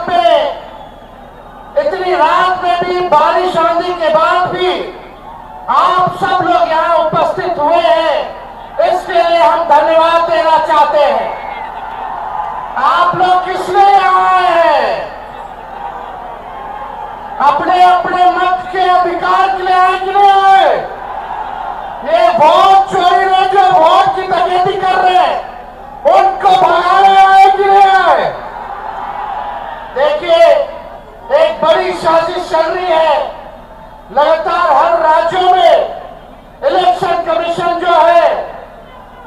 रात में, इतनी रात में भी, बारिश आंधी के बाद भी आप सब लोग यहाँ उपस्थित हुए हैं, इसके लिए हम धन्यवाद देना चाहते हैं। आप लोग किस लिए आए हैं? अपने अपने मत के अधिकार के लिए आए कि नहीं आए? ये वोट चोरी में जो वोट की डकैती कर रहे हैं, उनको भगाने आए कि नहीं आए? देखिए, एक बड़ी साजिश चल रही है। लगातार हर राज्यों में इलेक्शन कमीशन जो है,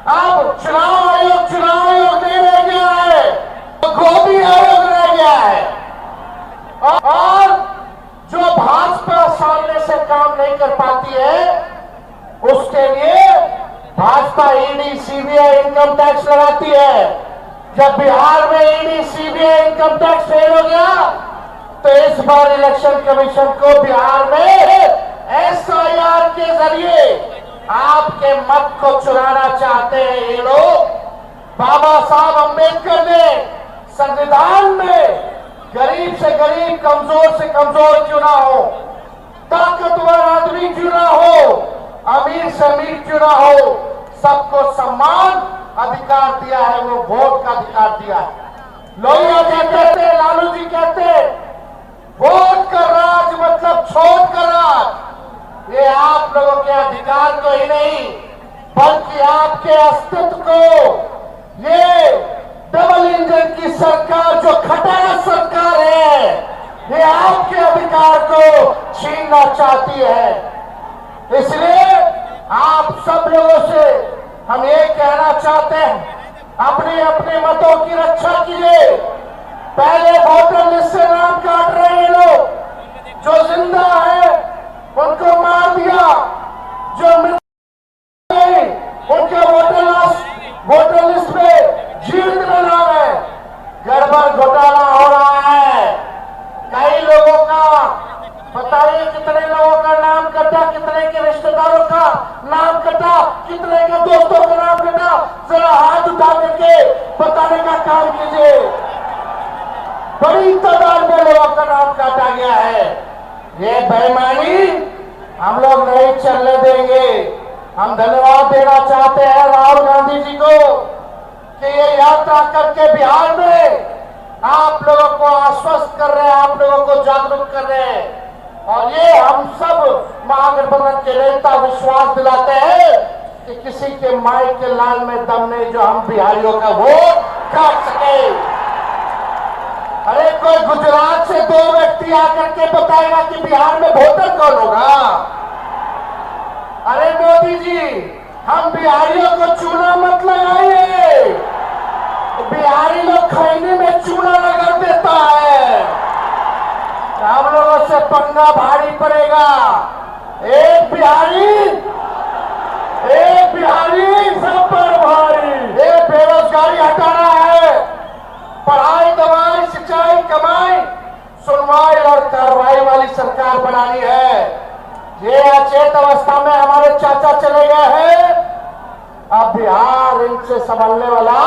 अब चुनाव आयोग नहीं रह गया है, तो गोदी आयोग रह गया है। और जो भाजपा सामने से काम नहीं कर पाती है, उसके लिए Bhajpa ED CBI income tax लगाती है। जब बिहार में ED CBI income tax fail हो गया, तो इस बार इलेक्शन कमीशन को बिहार में एसआईआर के जरिए आपके मत को चुराना चाहते हैं ये लोग। बाबा साहब अंबेडकर ने संविधान में गरीब से गरीब, कमजोर से कमजोर क्यों ना हो, ताकतवर आदमी क्यों ना हो, अमीर से अमीर क्यों ना हो, सबको सम्मान अधिकार दिया है, वो वोट का अधिकार दिया है। लोहिया कहते थे, लालू जी कहते, वोट का राज मतलब छोट का राज। ये आप लोगों के अधिकार को ही नहीं, बल्कि आपके अस्तित्व को ये डबल इंजन की सरकार, जो खटारा सरकार है, ये आपके अधिकार को छीनना चाहती है। इसलिए आप सब लोगों से हम ये कहना चाहते हैं, अपने अपने मतों की रक्षा कीजिए। पहले वोटर लिस्ट से नाम काट रहे हैं लोग, जो जिंदा है उनको मार दिया, जो मृत गए उनके वोटर लिस्ट में जीवित में नाम है। गड़बड़ घोटाला हो रहा है। कई लोगों का, बताइए कितने लोगों का नाम कटा, कितने के रिश्तेदारों का नाम कटा, कितने के दोस्तों का नाम कटा, जरा हाथ उठा करके बताने का काम कीजिए। बड़ी तादाद में लोगों का नाम काटा गया है। ये बेईमानी हम लोग नहीं चलने देंगे। हम धन्यवाद देना चाहते हैं राहुल गांधी जी को कि ये यात्रा करके बिहार में आप लोगों को आश्वस्त कर रहे हैं, आप लोगों को जागरूक कर रहे हैं। और ये हम सब महागठबंधन के नेता विश्वास दिलाते हैं कि किसी के माई के लाल में दम नहीं जो हम बिहारियों का वोट काट सके। अरे कोई गुजरात से दो व्यक्ति आकर के बताएगा कि बिहार में वोटर कौन होगा? अरे मोदी जी, हम बिहारियों को चूना मत लगाइए। बिहारी लोग खैनी में चूना लगा देता है, हम लोगों से पंगा भारी पड़ेगा। एक बिहारी सब पर भारी। ये बेरोजगारी हटाना है, पढ़ाई, दवाई, सिंचाई, कमाई, सुनवाई और कार्रवाई वाली सरकार बनानी है। ये अचेत अवस्था में हमारे चाचा चले गए हैं, अब बिहार इनसे संभलने वाला।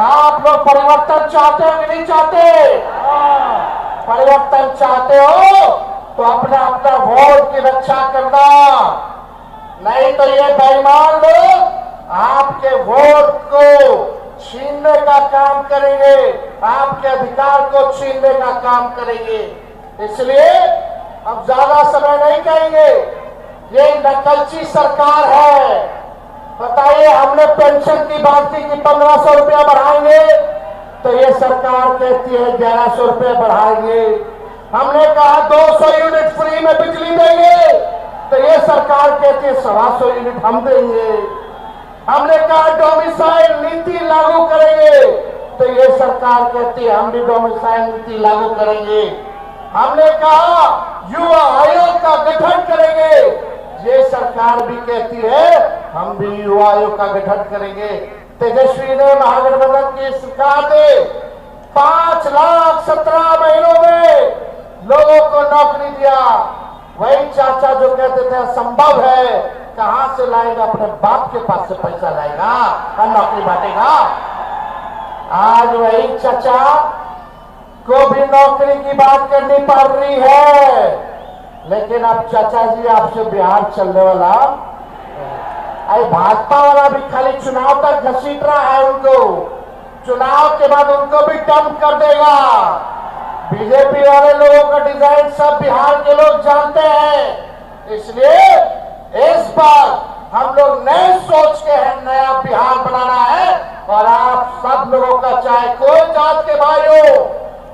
आप लोग परिवर्तन चाहते हो कि नहीं चाहते? परिवर्तन चाहते हो तो अपना अपना वोट की रक्षा करना, नहीं तो ये बेईमान लोग आपके वोट को छीनने का काम करेंगे, आपके अधिकार को छीनने का काम करेंगे। इसलिए अब ज्यादा समय नहीं कहेंगे, ये नकलची सरकार है। बताइए, हमने पेंशन की बात की कि 1500 रुपया बढ़ाएंगे, तो ये सरकार कहती है 1100 रुपये बढ़ाएंगे। हमने कहा 200 यूनिट फ्री में बिजली देंगे, तो ये सरकार कहती है 125 यूनिट हम देंगे। हमने कहा डोमिसाइल नीति लागू करेंगे, तो ये सरकार कहती है हम भी डोमिसाइल नीति लागू करेंगे। हमने कहा युवा आयोग का गठन करेंगे, ये सरकार भी कहती है हम भी युवा आयोग का गठन करेंगे। तेजस्वी ने, महागठबंधन की सरकार ने 5,17,000 महीनों में लोगों को नौकरी दिया। वही चाचा जो कहते थे असंभव है, कहां से लाएगा? अपने बाप के पास से पैसा लाएगा और नौकरी बांटेगा। आज वही चाचा को भी नौकरी की बात करनी पड़ रही है। लेकिन अब चाचा जी आपसे बिहार चलने वाला, अरे भाजपा वाला भी खाली चुनाव तक घसीट रहा है उनको, चुनाव के बाद उनको भी डंप कर देगा। बीजेपी वाले लोगों का डिजाइन सब बिहार के लोग जानते हैं, इसलिए इस बार हम लोग नए सोच के हैं, नया बिहार बनाना है। और आप सब लोगों का, चाहे कोई जात के भाई हो,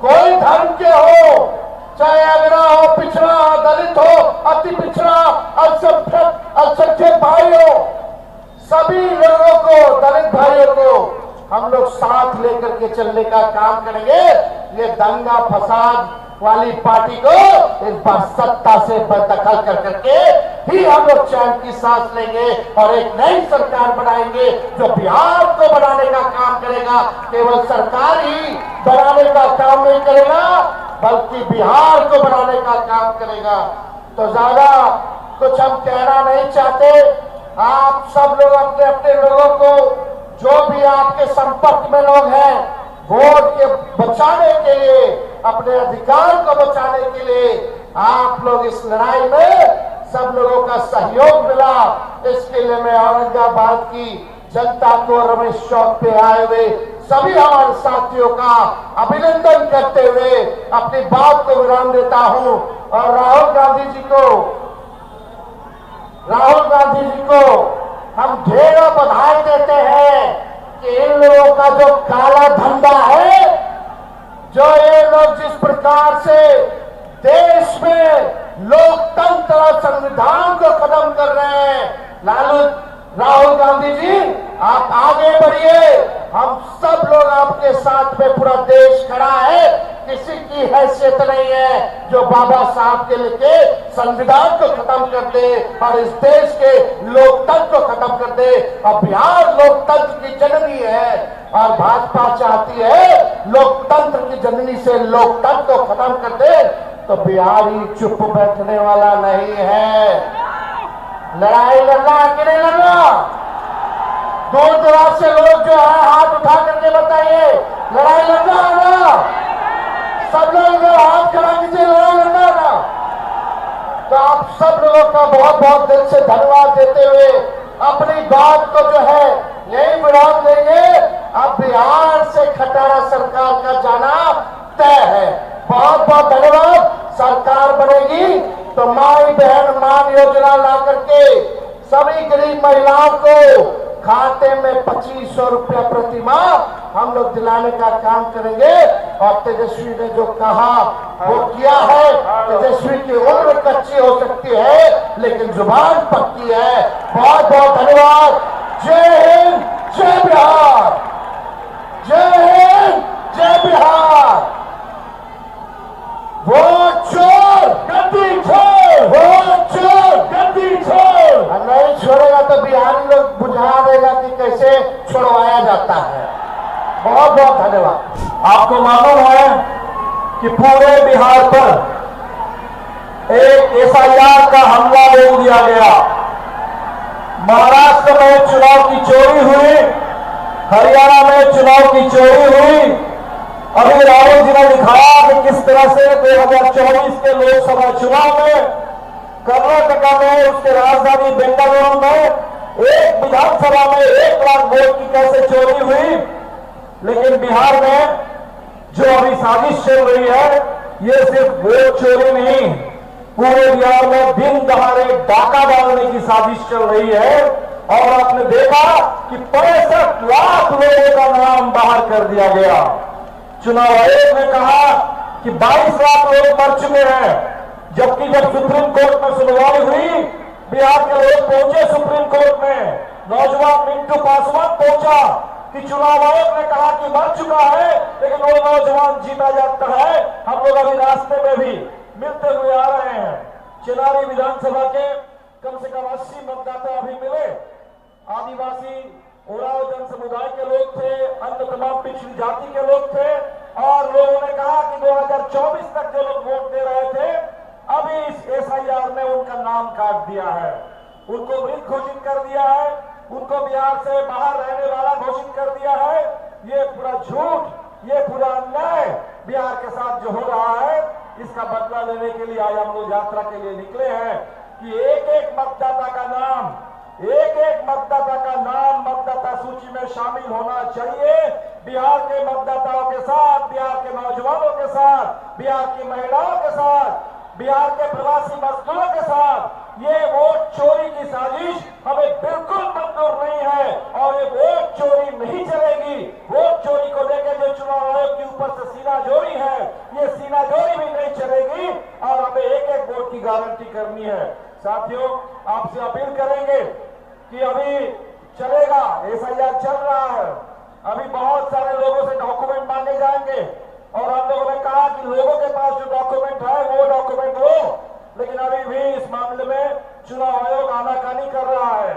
कोई धर्म के हो, चाहे अगरा हो, पिछड़ा हो, दलित हो, अति पिछड़ा, अल्पसंख्यक भाई हो, सभी लोगों को, दलित भाइयों को हम लोग साथ लेकर के चलने का काम करेंगे। ये दंगा फसाद वाली पार्टी को इस बार सत्ता से बेदखल कर करके ही हम लोग चैन की सांस लेंगे और एक नई सरकार बनाएंगे जो बिहार को बनाने का काम करेगा। केवल सरकार ही बनाने का काम नहीं करेगा, बल्कि बिहार को बनाने का काम करेगा। तो ज्यादा कुछ हम कहना नहीं चाहते। आप सब लोग अपने अपने लोगों को, जो भी आपके संपर्क में लोग हैं, वोट के बचाने के लिए, अपने अधिकार को बचाने के लिए आप लोग इस लड़ाई में सब लोगों का सहयोग मिला। इसके लिए मैं औरंगाबाद की जनता को, रमेश चौक पे आए हुए सभी हमारे साथियों का अभिनंदन करते हुए अपनी बात को विराम देता हूं। और राहुल गांधी जी को हम ढेरों बधाई देते हैं कि इन लोगों का जो काला धंधा है, जो ये लोग जिस प्रकार से देश में लोकतंत्र और संविधान को खत्म कर रहे हैं, राहुल गांधी जी आप आगे बढ़िए। हम सब लोग आपके साथ में, पूरा देश खड़ा है। किसी की हैसियत नहीं है जो बाबा साहब के लिखे संविधान को खत्म कर दे और इस देश के लोकतंत्र को खत्म कर दे। और बिहार लोकतंत्र की जननी है और भाजपा चाहती है लोकतंत्र की जननी से लोकतंत्र को खत्म कर दे। तो बिहार ही चुप बैठने वाला नहीं है। लड़ाई लड़ना कि नहीं लड़ना? दूर दराज से लोग जो है हाथ उठा करके बताइए, लड़ाई लड़ना है ना? सब लोग हाथ खड़ा कीजिए, लड़ाई लड़ना है ना? तो आप सब लोगों का बहुत बहुत दिल से धन्यवाद देते हुए अपनी बात को जो है यही विराम देंगे। अब बिहार से खटारा सरकार का जाना तय है। बहुत बहुत धन्यवाद। सरकार बनेगी तो माई बहन मान योजना ला करके सभी गरीब महिलाओं को खाते में 2500 रुपया प्रति माह हम लोग दिलाने का काम करेंगे। और तेजस्वी ने जो कहा वो किया है। तेजस्वी की उम्र कच्ची हो सकती है लेकिन जुबान पक्की है। बहुत बहुत धन्यवाद। जय हिंद, जय बिहार। जय हिंद, जय बिहार। वोट चोर गद्दी छोड़, वोट चोर गद्दी छोड़। नहीं छोड़ेगा तो बिहारी लोग बुझा देगा कि कैसे छुड़वाया जाता है। बहुत बहुत धन्यवाद। आपको मालूम है कि पूरे बिहार पर एक एसआईआर का हमला बोल दिया गया। महाराष्ट्र में चुनाव की चोरी हुई, हरियाणा में चुनाव की चोरी हुई। अभी राहुल जी ने दिखाया कि किस तरह से 2024 के लोकसभा चुनाव में कर्नाटक में, उसके राजधानी बेंगलुरु में एक विधानसभा में 1 लाख वोट की कैसे चोरी हुई। लेकिन बिहार में जो अभी साजिश चल रही है, ये सिर्फ वोट चोरी नहीं, पूरे बिहार में दिन दहाड़े डाका डालने की साजिश चल रही है। और आपने देखा कि 65 लाख लोगों का नाम बाहर कर दिया गया। चुनाव आयोग ने कहा कि 22 लाख लोग मर चुके हैं, जबकि जब सुप्रीम कोर्ट में सुनवाई हुई, बिहार के लोग पहुंचे सुप्रीम कोर्ट में, नौजवान मिंटू पासवान पहुंचा कि चुनाव आयोग ने कहा कि मर चुका है लेकिन वो नौजवान जीता जाता है। हम लोग अभी रास्ते में भी मिलते हुए आ रहे हैं। चिनारी विधानसभा के कम से कम 80 मतदाता अभी मिले। आदिवासी उराव जन समुदाय के लोग थे, अन्य तमाम पिछड़ी जाति के लोग थे। और लोगों ने कहा कि 2024 तक जो लोग वोट दे रहे थे, अभी इस एसआईआर ने उनका नाम काट दिया है, उनको मृत घोषित कर दिया है, उनको बिहार से बाहर रहने वाला घोषित कर दिया है। ये पूरा झूठ, ये पूरा अन्याय बिहार के साथ जो हो रहा है, इसका बदला लेने के लिए आज हम लोग यात्रा के लिए निकले हैं कि एक एक मतदाता का नाम मतदाता सूची में शामिल होना चाहिए। बिहार के मतदाताओं के साथ, बिहार के नौजवानों के साथ, बिहार की महिलाओं के साथ, बिहार के प्रवासी मजदूरों के साथ ये वोट चोरी की साजिश हमें बिल्कुल मंजूर नहीं है और ये वोट चोरी नहीं चलेगी। वोट चोरी को लेकर जो चुनाव आयोग के ऊपर से सीनाजोरी है, ये सीनाजोरी भी नहीं चलेगी और हमें एक एक वोट की गारंटी करनी है। साथियों, आपसे अपील करेंगे कि अभी चलेगा, एफआईआर चल रहा है, अभी बहुत सारे लोगों से डॉक्यूमेंट मांगे जाएंगे और हम लोगों ने कहा कि लोगों के पास जो डॉक्यूमेंट है वो डॉक्यूमेंट हो, लेकिन अभी भी इस मामले में चुनाव आयोग आनाकानी कर रहा है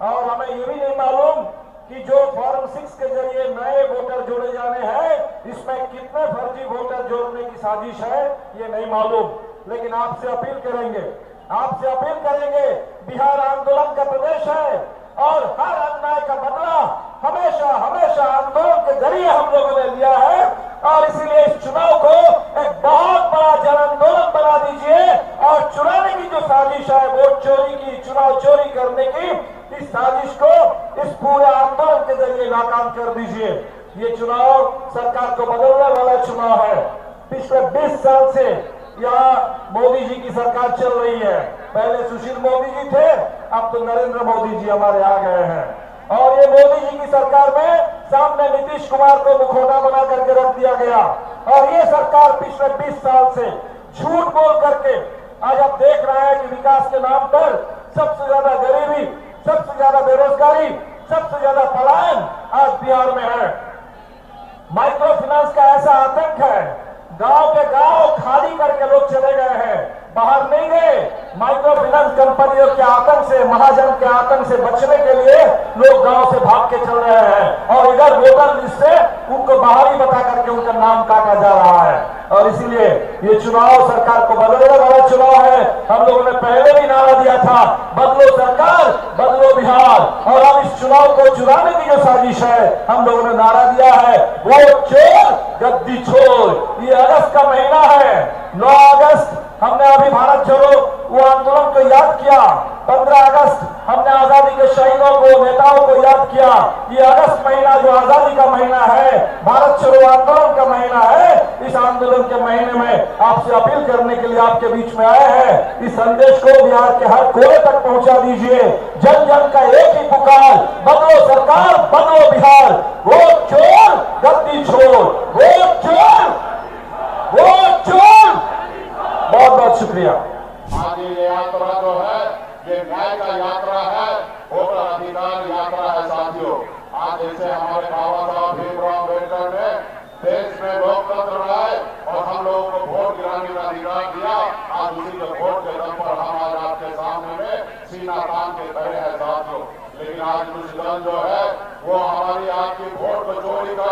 और हमें ये भी नहीं मालूम कि जो फॉर्म 6 के जरिए नए वोटर जोड़े जाने हैं, इसमें कितने फर्जी वोटर जोड़ने की साजिश है ये नहीं मालूम। लेकिन आपसे अपील करेंगे, बिहार आंदोलन का प्रदेश है और हर अन्याय का बदला हमेशा आंदोलन के जरिए हम लोगों ने लिया है और इसीलिए इस चुनाव को एक बहुत बड़ा जन आंदोलन बना दीजिए और चुराने की जो साजिश है, वोट चोरी की, चुनाव चोरी करने की, इस साजिश को इस पूरे आंदोलन के जरिए नाकाम कर दीजिए। ये चुनाव सरकार को बदलने वाला चुनाव है। पिछले 20 साल से यहाँ मोदी जी की सरकार चल रही है। पहले सुशील मोदी जी थे, अब तो नरेंद्र मोदी जी हमारे आ गए हैं और ये मोदी जी की सरकार में सामने नीतीश कुमार को मुखौटा बना करके रख दिया गया और ये सरकार पिछले 20 साल से झूठ बोल करके आज आप देख रहे हैं कि विकास के नाम पर सबसे ज्यादा गरीबी, सबसे ज्यादा बेरोजगारी, सबसे ज्यादा पलायन आज बिहार में है। माइक्रो फाइनेंस का ऐसा आतंक है, गांव के गांव खाली करके लोग चले गए हैं, बाहर नहीं गए। माइक्रो फाइनेंस कंपनियों के आतंक से, महाजन के आतंक से बचने के लिए लोग गांव से भाग के चल रहे हैं और इधर वोटर लिस्ट से उनको बाहरी बता करके उनका नाम काटा जा रहा है और इसीलिए ये चुनाव सरकार को बदलने वाला चुनाव है। हम लोगों ने पहले भी नारा दिया था, बदलो सरकार, बदलो बिहार, और अब इस चुनाव को चुराने की जो साजिश है, हम लोगों ने नारा दिया है, वोट चोर गद्दी छोड़। ये अगस्त का महीना है, 9 अगस्त हमने अभी भारत छोड़ो वो आंदोलन को याद किया, 15 अगस्त हमने आजादी के शहीदों को, नेताओं को याद किया। ये अगस्त महीना जो आजादी का महीना है, भारत छोड़ो आंदोलन का महीना है, इस आंदोलन के महीने में आपसे अपील करने के लिए आपके बीच में आए हैं। इस संदेश को बिहार के हर कोने तक पहुंचा दीजिए। जन जन का एक ही पुकार, बदलो सरकार, बदलो बिहार, वोट चोर गद्दी छोड़, वोट चोर, वोट चोर। बहुत बहुत शुक्रिया। आज ये यात्रा जो है, ये न्याय का यात्रा है, वोटर अधिकार यात्रा है। साथियों, आज जैसे हमारे बाबा साहब भीमराव अम्बेडकर ने देश में लोकतंत्र लाए और हम लोगों को वोट गिराने का अधिकार दिया, आज उसी के वोट के दम पर हम आज आपके सामने में सीना तान के खड़े हैं। साथियों, लेकिन आज दुष्कर्म जो है वो हमारी आपकी वोट को चोरी कर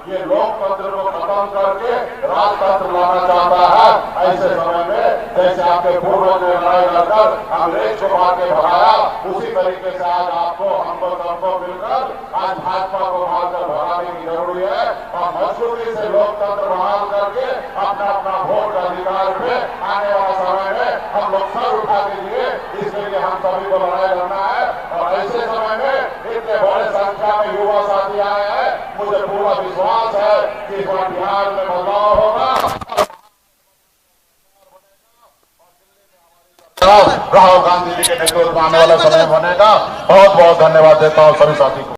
ये लोकतंत्र को खत्म करके राजतंत्र लाना चाहता है। ऐसे समय में जैसे आपके पूर्वज ने लड़ाई लड़कर अंग्रेज को मार के भगाया, उसी तरीके से आज आपको, हमको, सबको मिलकर आज भाजपा को मारकर भगाने की जरूरी है और मजबूती से लोकतंत्र बहाल करके अपना अपना वोट अधिकार पे आने वाला समय में हम लोग सर उठा दीजिए। इसके लिए हम सभी को लड़ाई लड़ना है और ऐसे समय में इतने बड़े संख्या में युवा साथी आए हैं, मुझे पूरा विश्वास है कि इस बार बिहार में बदलाव होगा। राहुल गांधी जी के नेतृत्व में आने वाला समय बनेगा। बहुत बहुत धन्यवाद देता हूँ सभी साथी को।